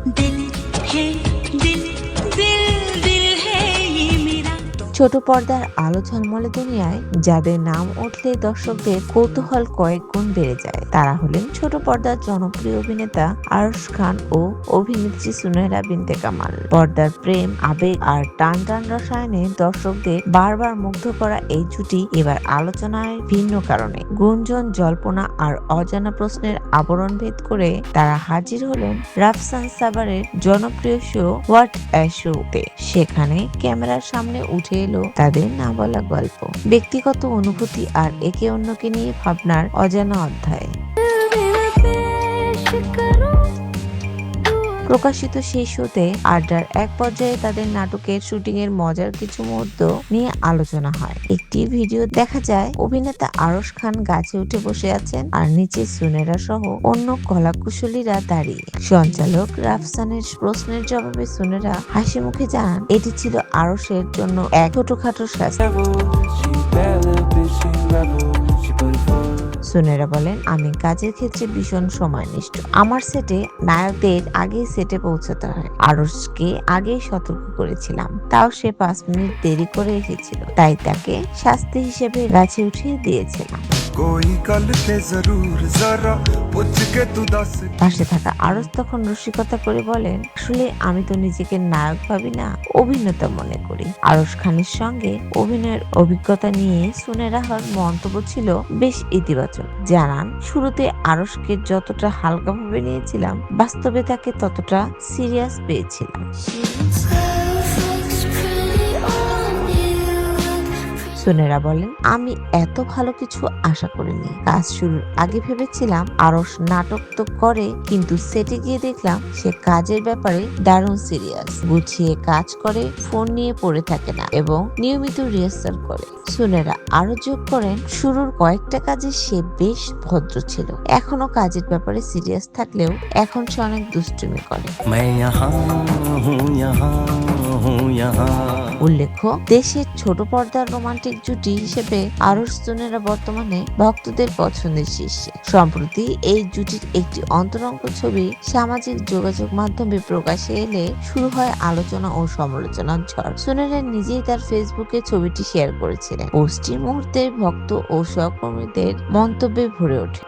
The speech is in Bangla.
दिल है दिल दिल दिल है ये मेरा। ছোট পর্দার আলো ঝলমলে দুনিয়ায় যাদের নাম উঠলে দর্শকদের কৌতূহল কয়েক গুণ বেড়ে যায় তারা হলেন ছোট পর্দার জনপ্রিয় অভিনেতা আরশ খান ও অভিনেত্রী সুনয়রা বিনতে কামাল। পর্দার প্রেম, আবেগ আর টান টান রসায়নে দর্শকদের বারবার মুগ্ধ করা এই জুটি এবার আলোচনায় ভিন্ন কারণে। গুঞ্জন, জল্পনা আর অজানা প্রশ্নের আবরণ ভেদ করে তারা হাজির হলেন রাফসান সাভারের জনপ্রিয় শো হোয়াট এ শোতে। সেখানে ক্যামেরার সামনে উঠে এলো তাদের না বলা গল্প, ব্যক্তিগত অনুভূতি আর একে অন্যকে নিয়ে ভাবনার অজানা অধ্যায়। প্রকাশিত সেই শোতে আড্ডার এক পর্যায়ে তাদের নাটকের শুটিং এর মজার কিছু মুহূর্ত নিয়ে আলোচনা হয়। একটি ভিডিও দেখা যায় অভিনেতা আরশ খান গাছে উঠে বসে আছেন আর নিচে সুনেরা সহ অন্য কলাকুশলীরা দাঁড়িয়ে। সঞ্চালক রাফসানের প্রশ্নের জবাবে সুনেরা হাসি মুখে জানান এটি ছিল আরশের জন্য এক ছোটখাটো শাস্তি। সুনেরা বলেন, আমি কাজের ক্ষেত্রে ভীষণ সময়নিষ্ঠ। আমার সেটে নায়কদের আগেই সেটে পৌঁছাতে হয়। আরশকে আগেই সতর্ক করেছিলাম, তাও সে 5 মিনিট দেরি করে এসেছিল, তাই তাকে শাস্তি হিসেবে গাছে উঠিয়ে দিয়েছিলাম। পাশে থাকা আরশ তখন রসিকতা করে বলেন, আসলে আমি তো নিজেকে নায়ক ভাবি না, অভিনেতা মনে করি। আরশ খানের সঙ্গে অভিনয়ের অভিজ্ঞতা নিয়ে সুনেরা হওয়ার মন্তব্য ছিল বেশ ইতিবাচক। জানান, শুরুতে আরশকে যতটা হালকাভাবে নিয়েছিলাম, বাস্তবে তাকে ততটা সিরিয়াস পেয়েছিলাম। সুনেরা বলেন, আমি এত ভালো কিছু আশা করিনি। কাজ শুরুর আগে ভেবেছিলাম আরশ নাটক তো করে, কিন্তু সেটে গিয়ে দেখলাম সে কাজের ব্যাপারে দারুণ সিরিয়াস, গুছিয়ে কাজ করে, ফোন নিয়ে পড়ে থাকে না এবং নিয়মিত রিহার্সাল করে। সুনেরা আরো যোগ করেন, শুরুর কয়েকটা কাজে সে বেশ ভদ্র ছিল, এখনো কাজের ব্যাপারে সিরিয়াস থাকলেও এখন সে অনেক দুষ্টুমি করে। উল্লেখ্য, দেশের ছোট পর্দার রোমান্টিক জুটি হিসেবে আরশ সুনেরা বর্তমানে ভক্তদের পছন্দের শীর্ষে। সম্প্রতি এই জুটির একটি অন্তরঙ্গ ছবি সামাজিক যোগাযোগ মাধ্যমে প্রকাশে এলে শুরু হয় আলোচনা ও সমালোচনার ঝড়। সুনেরা নিজেই তার ফেসবুকে ছবিটি শেয়ার করেছিলেন। পোস্টটি মুহূর্তে ভক্ত ও সহকর্মীদের মন্তব্যে ভরে ওঠে।